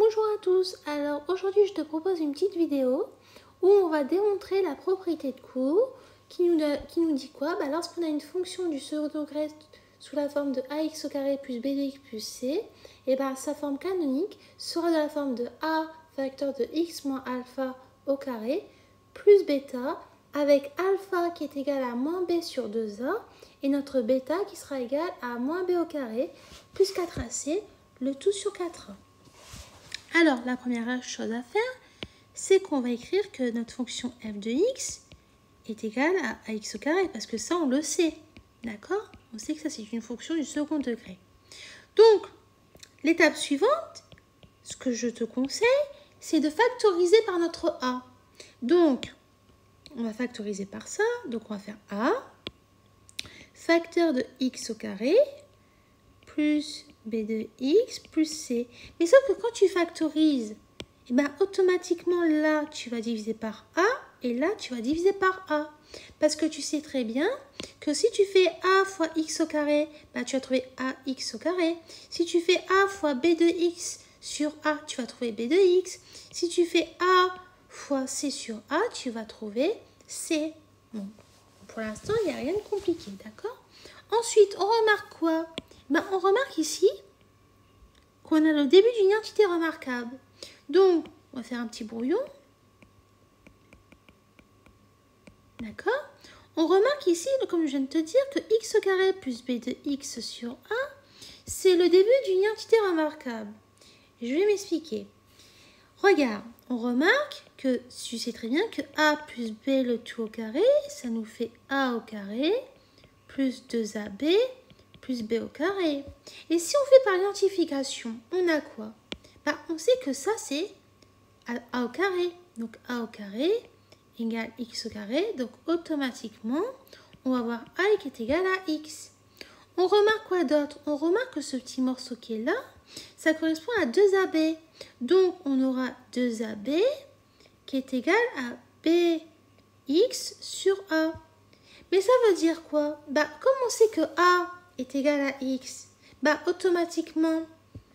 Bonjour à tous, alors aujourd'hui je te propose une petite vidéo où on va démontrer la propriété de cours qui nous dit quoi? Lorsqu'on a une fonction du second degré sous la forme de ax au carré plus b de x plus c, sa forme canonique sera de la forme de a facteur de x moins alpha au carré plus bêta avec alpha qui est égal à moins b sur 2a et notre bêta qui sera égal à moins b au carré plus 4ac, le tout sur 4a. Alors, la première chose à faire, c'est qu'on va écrire que notre fonction f de x est égale à ax au carré, parce que ça, on le sait. D'accord? On sait que ça, c'est une fonction du second degré. Donc, l'étape suivante, ce que je te conseille, c'est de factoriser par notre a. Donc, on va factoriser par ça. Donc, on va faire a, facteur de x au carré, plus b de x plus c. Mais sauf que quand tu factorises, automatiquement là, tu vas diviser par a et là, tu vas diviser par a. Parce que tu sais très bien que si tu fais a fois x au carré, tu vas trouver ax au carré. Si tu fais a fois b de x sur a, tu vas trouver b de x. Si tu fais a fois c sur a, tu vas trouver c. Bon, pour l'instant, il n'y a rien de compliqué, d'accord? Ensuite, on remarque quoi? On remarque ici qu'on a le début d'une identité remarquable. Donc, on va faire un petit brouillon. D'accord? On remarque ici, comme je viens de te dire, que x au carré plus b de x sur a, c'est le début d'une identité remarquable. Je vais m'expliquer. Regarde, on remarque que tu sais très bien que a plus b le tout au carré, ça nous fait a au carré plus 2ab plus b au carré. Et si on fait par identification, on a quoi? On sait que ça, c'est a au carré. Donc, a au carré égale x au carré. Donc, automatiquement, on va avoir a qui est égal à x. On remarque quoi d'autre? On remarque que ce petit morceau qui est là, ça correspond à 2ab. Donc, on aura 2ab qui est égal à bx sur a. Mais ça veut dire quoi? Comme on sait que a est égal à x, automatiquement,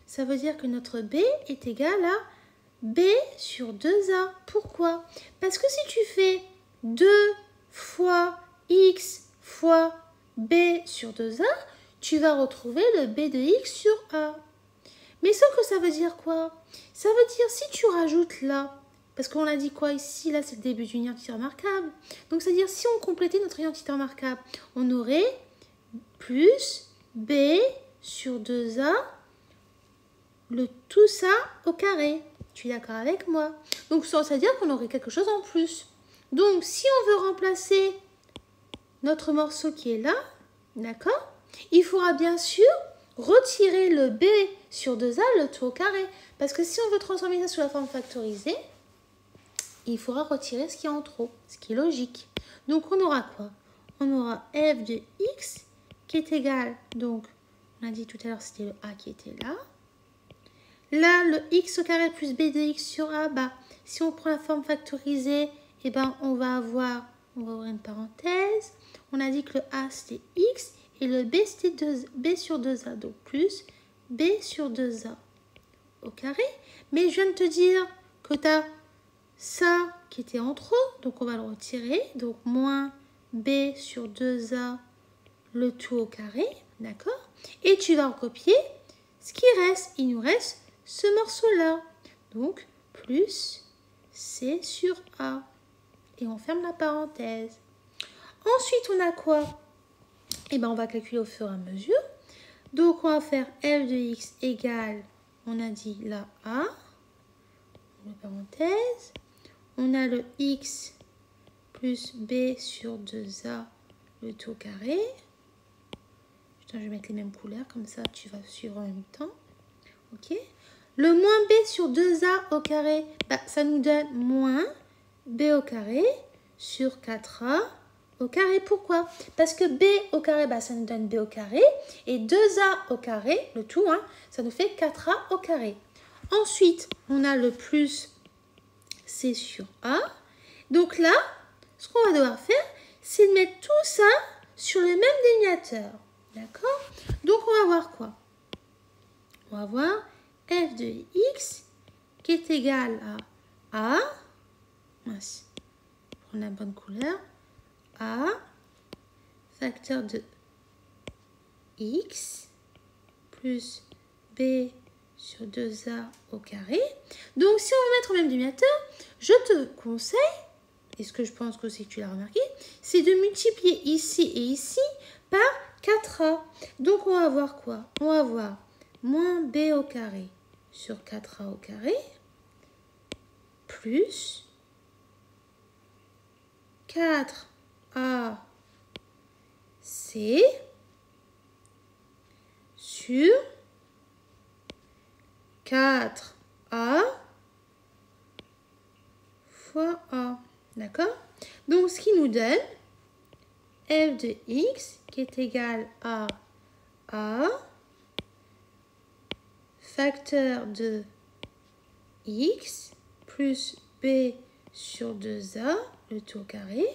ça veut dire que notre b est égal à b sur 2a. Pourquoi? Parce que si tu fais 2 fois x fois b sur 2a, tu vas retrouver le b de x sur a. Mais sauf que ça veut dire quoi? Ça veut dire si tu rajoutes là, parce qu'on a dit quoi ici, là c'est le début d'une identité remarquable. Donc c'est-à-dire si on complétait notre identité remarquable, on aurait plus b sur 2a, le tout ça au carré. Tu es d'accord avec moi? Donc ça veut dire qu'on aurait quelque chose en plus. Donc si on veut remplacer notre morceau qui est là, d'accord, il faudra bien sûr retirer le b sur 2a, le tout au carré. Parce que si on veut transformer ça sous la forme factorisée, il faudra retirer ce qui est en trop, ce qui est logique. Donc, on aura quoi? On aura f de x qui est égal, donc, on a dit tout à l'heure, c'était le a qui était là. Là, le x au carré plus b de x sur a, si on prend la forme factorisée, on va ouvrir une parenthèse. On a dit que le a, c'était x et le b, c'était b sur 2a, donc plus b sur 2a au carré. Mais je viens de te dire que tu as ça qui était en trop, donc on va le retirer. Donc, moins b sur 2a, le tout au carré, d'accord? Et tu vas recopier ce qui reste. Il nous reste ce morceau-là. Donc, plus c sur a. Et on ferme la parenthèse. Ensuite, on a quoi? On va calculer au fur et à mesure. Donc, on va faire f de x égale, on a dit là a, la parenthèse. On a le x plus b sur 2a, le tout au carré. Je vais mettre les mêmes couleurs, comme ça tu vas suivre en même temps. Ok. Le moins b sur 2a au carré, ça nous donne moins b au carré sur 4a au carré. Pourquoi? Parce que b au carré, ça nous donne b au carré. Et 2a au carré, le tout, ça nous fait 4a au carré. Ensuite, on a le plus c sur a. Donc là, ce qu'on va devoir faire, c'est de mettre tout ça sur le même dénominateur. D'accord? Donc, on va voir quoi? On va voir f de x qui est égal à A, mince, prendre la bonne couleur, A facteur de x plus b sur 2a au carré. Donc, si on veut mettre au même dénominateur, je te conseille, et ce que je pense que tu l'as remarqué, c'est de multiplier ici et ici par 4a. Donc, on va avoir quoi? On va avoir moins b au carré sur 4a au carré plus 4ac sur 4a fois a. D'accord? Donc, ce qui nous donne f de x qui est égal à a facteur de x plus b sur 2a, le tout au carré,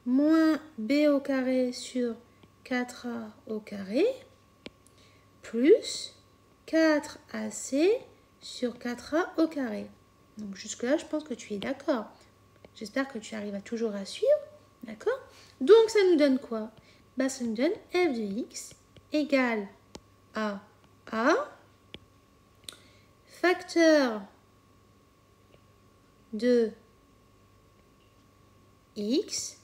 moins b au carré sur 4a au carré, plus 4ac sur 4a au carré. Donc jusque-là, je pense que tu es d'accord. J'espère que tu arrives toujours à suivre. D'accord? Donc ça nous donne quoi? Bah, ça nous donne f de x égale à a facteur de x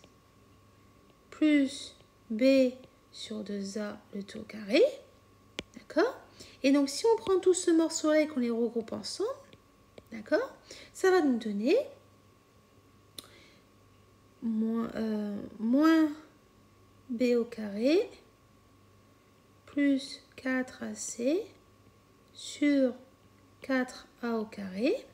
plus b sur 2a le tout au carré. D'accord? Et donc, si on prend tout ce morceau-là et qu'on les regroupe ensemble, d'accord, ça va nous donner moins b au carré plus 4ac sur 4a au carré.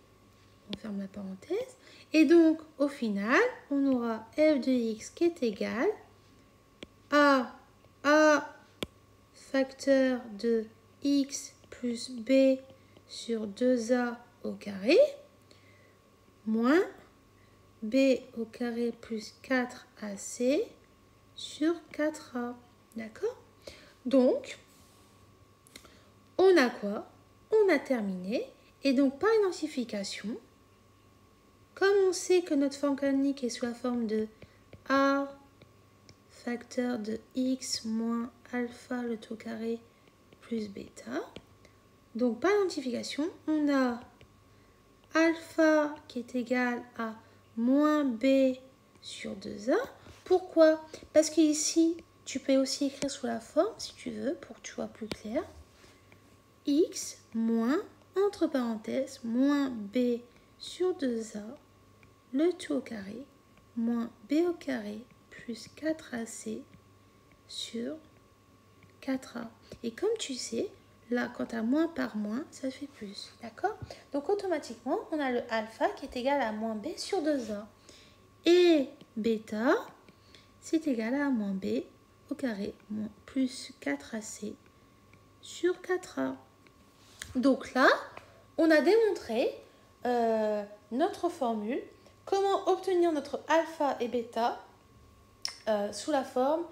On ferme la parenthèse. Et donc, au final, on aura f de x qui est égal à a facteur de x plus b sur 2a au carré moins b au carré plus 4ac sur 4a. D'accord? Donc, on a quoi? On a terminé. Et donc, par identification, comme on sait que notre forme canonique est sous la forme de a facteur de x moins alpha le tout carré plus bêta, donc par identification, on a alpha qui est égal à moins b sur 2a. Pourquoi? Parce qu'ici, tu peux aussi écrire sous la forme, si tu veux, pour que tu vois plus clair, x moins, entre parenthèses, moins b sur 2a, le tout au carré, moins b au carré, plus 4ac sur 4a. Et comme tu sais, là, quand tu as moins par moins, ça fait plus. D'accord? Donc, automatiquement, on a le alpha qui est égal à moins b sur 2a. Et bêta, c'est égal à moins b au carré, moins plus 4ac sur 4a. Donc là, on a démontré notre formule, comment obtenir notre alpha et bêta sous la forme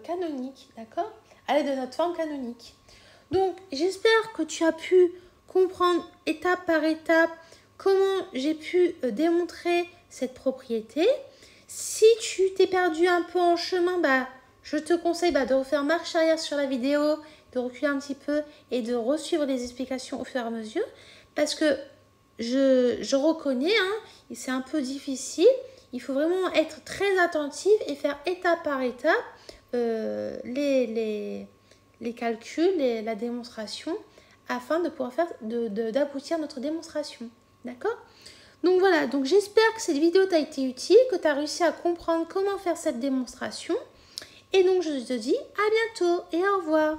canonique, d'accord? À l'aide de notre forme canonique. Donc, j'espère que tu as pu comprendre étape par étape comment j'ai pu démontrer cette propriété. Si tu t'es perdu un peu en chemin, je te conseille de refaire marche arrière sur la vidéo, de reculer un petit peu et de resuivre les explications au fur et à mesure. Parce que je reconnais, c'est un peu difficile. Il faut vraiment être très attentif et faire étape par étape les calculs et la démonstration afin de pouvoir d'aboutir à notre démonstration. D'accord? Donc voilà, donc j'espère que cette vidéo t'a été utile, que tu as réussi à comprendre comment faire cette démonstration. Et donc je te dis à bientôt et au revoir.